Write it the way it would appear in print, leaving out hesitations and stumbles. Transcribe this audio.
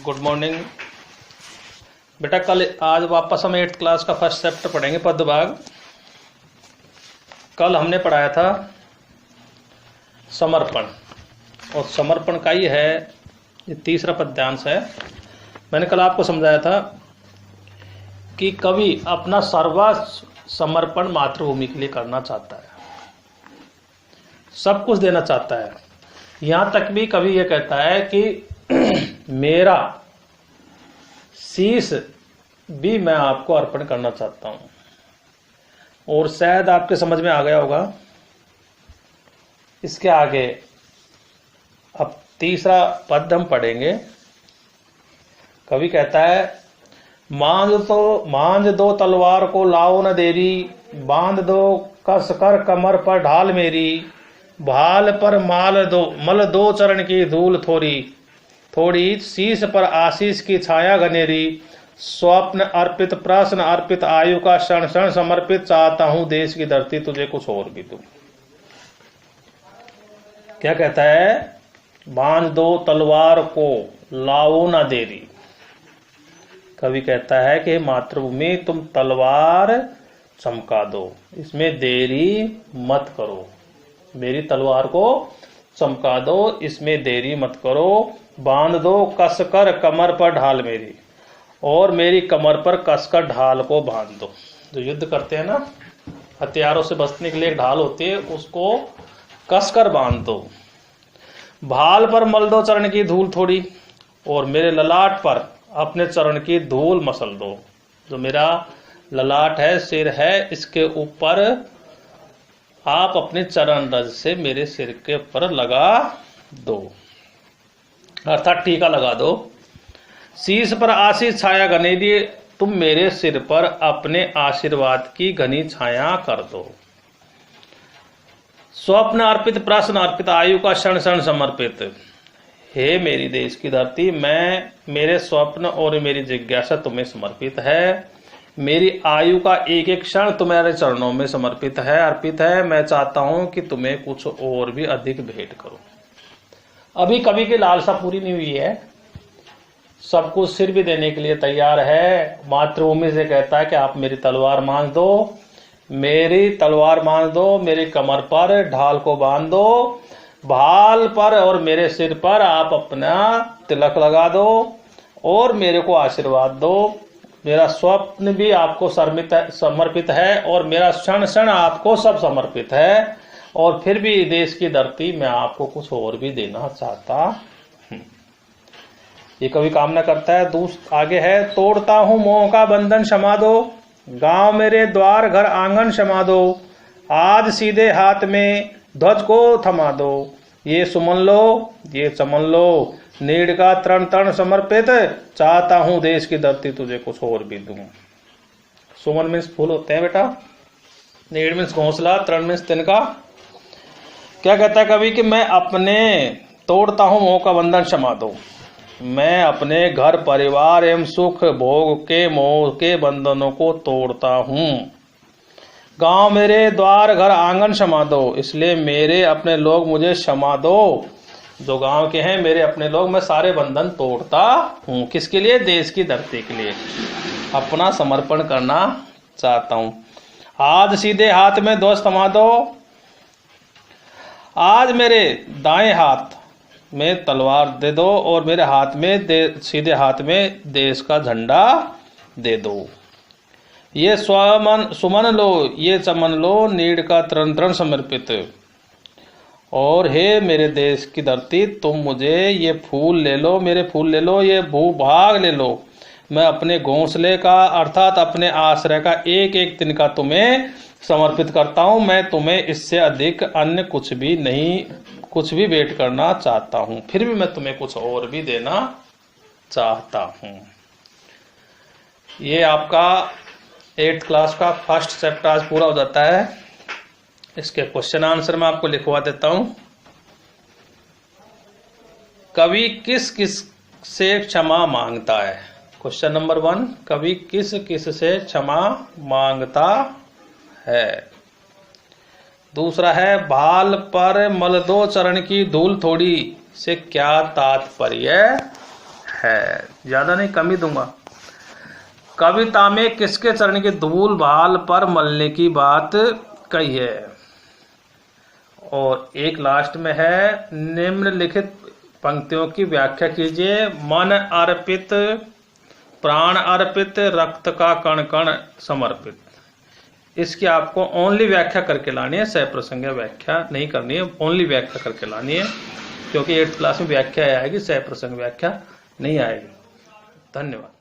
Good morning बेटा। आज वापस हम 8th क्लास का फर्स्ट चैप्टर पढ़ेंगे, पदभाग। कल हमने पढ़ाया था समर्पण, और समर्पण का ही है ये तीसरा पद्यांश है। मैंने कल आपको समझाया था कि कवि अपना सर्वस्व समर्पण मातृभूमि के लिए करना चाहता है, सब कुछ देना चाहता है। यहां तक भी कवि ये कहता है कि मेरा शीश भी मैं आपको अर्पण करना चाहता हूं। और शायद आपके समझ में आ गया होगा। इसके आगे अब तीसरा पद हम पढ़ेंगे। कवि कहता है, मांझ दो तलवार को लाओ न देरी, बांध दो कस कर कमर पर ढाल मेरी, भाल पर मल दो चरण की धूल थोड़ी, थोड़ी शीश पर आशीष की छाया घनेरी, स्वप्न अर्पित प्रश्न अर्पित आयु का क्षण क्षण समर्पित, चाहता हूं देश की धरती तुझे कुछ और भी दूं। क्या कहता है? बांध दो तलवार को लाओ ना देरी। कवि कहता है कि मातृभूमि तुम तलवार चमका दो, इसमें देरी मत करो। मेरी तलवार को चमका दो, इसमें देरी मत करो। बांध दो कसकर कमर पर ढाल मेरी, और मेरी कमर पर कसकर ढाल को बांध दो। जो युद्ध करते हैं ना, हथियारों से बचने के लिए एक ढाल होती है, उसको कसकर बांध दो। भाल पर मल दो चरण की धूल थोड़ी, और मेरे ललाट पर अपने चरण की धूल मसल दो। जो मेरा ललाट है, सिर है, इसके ऊपर आप अपने चरण रज से मेरे सिर के ऊपर लगा दो, अर्थात टीका लगा दो। शीश पर आशीष छाया घनेरी, तुम मेरे सिर पर अपने आशीर्वाद की घनी छाया कर दो। स्वप्न अर्पित प्रश्न अर्पित आयु का क्षण क्षण समर्पित, हे मेरी देश की धरती, मेरे स्वप्न और मेरी जिज्ञासा तुम्हें समर्पित है। मेरी आयु का एक एक क्षण तुम्हारे चरणों में समर्पित है, अर्पित है। मैं चाहता हूं कि तुम्हें कुछ और भी अधिक भेंट करूं। अभी कवि की लालसा पूरी नहीं हुई है, सब कुछ सिर भी देने के लिए तैयार है। मातृभूमि से कहता है कि आप मेरी तलवार बांध दो, मेरी तलवार बांध दो, मेरी कमर पर ढाल को बांध दो, भाल पर और मेरे सिर पर आप अपना तिलक लगा दो, और मेरे को आशीर्वाद दो। मेरा स्वप्न भी आपको समर्पित है, और मेरा क्षण क्षण आपको सब समर्पित है। और फिर भी देश की धरती में आपको कुछ और भी देना चाहता हूं। ये कवि कामना करता है। आगे है, तोड़ता हूं मोह का बंधन क्षमा दो, गांव मेरे द्वार घर आंगन क्षमा दो, आज सीधे हाथ में ध्वज को थमा दो, ये सुमन लो ये चमन लो, नीड़ का तरण तरण समर्पित, चाहता हूं देश की धरती तुझे कुछ और भी दूं। सुमन मीन्स फूल होते हैं बेटा, नीड़ मीन्स घोंसला, तरण मीन्स तिनका। क्या कहता है कवि कि मैं अपने तोड़ता हूं मोह का बंधन क्षमा दो, मैं अपने घर परिवार एवं सुख भोग के मोह के बंधनों को तोड़ता हूं। गांव मेरे द्वार घर आंगन क्षमा दो, इसलिए मेरे अपने लोग मुझे क्षमा दो। जो गांव के हैं मेरे अपने लोग, मैं सारे बंधन तोड़ता हूं। किसके लिए? देश की धरती के लिए अपना समर्पण करना चाहता हूं। आज सीधे हाथ में ध्वज थमा दो, आज मेरे दाएं हाथ में तलवार दे दो, और मेरे हाथ में सीधे हाथ में देश का झंडा दे दो। ये सुमन लो ये चमन लो, नीड़ का तरण तरण समर्पित, और हे मेरे देश की धरती, तुम मुझे ये फूल ले लो, मेरे फूल ले लो, ये भूभाग ले लो। मैं अपने घोंसले का अर्थात अपने आश्रय का एक एक तिनका तुम्हें समर्पित करता हूं। मैं तुम्हें इससे अधिक अन्य कुछ भी भेंट करना चाहता हूं, फिर भी मैं तुम्हें कुछ और भी देना चाहता हूं। ये आपका 8th क्लास का फर्स्ट चैप्टर आज पूरा हो जाता है। इसके क्वेश्चन आंसर मैं आपको लिखवा देता हूं। कवि किस किस से क्षमा मांगता है? क्वेश्चन नंबर 1, कवि किस किस से क्षमा मांगता है? दूसरा है, भाल पर मल दो चरण की धूल थोड़ी से क्या तात्पर्य है। ज्यादा नहीं, कम ही दूंगा। कविता में किसके चरण की धूल बाल पर मलने की बात कही है? और एक लास्ट में है, निम्नलिखित पंक्तियों की व्याख्या कीजिए। मन अर्पित, प्राण अर्पित, रक्त का कण कण समर्पित। इसकी आपको ओनली व्याख्या करके लानी है, सह-प्रसंग व्याख्या नहीं करनी है, ओनली व्याख्या करके लानी है, क्योंकि 8th क्लास में व्याख्या आएगी, सह-प्रसंग व्याख्या नहीं आएगी। धन्यवाद।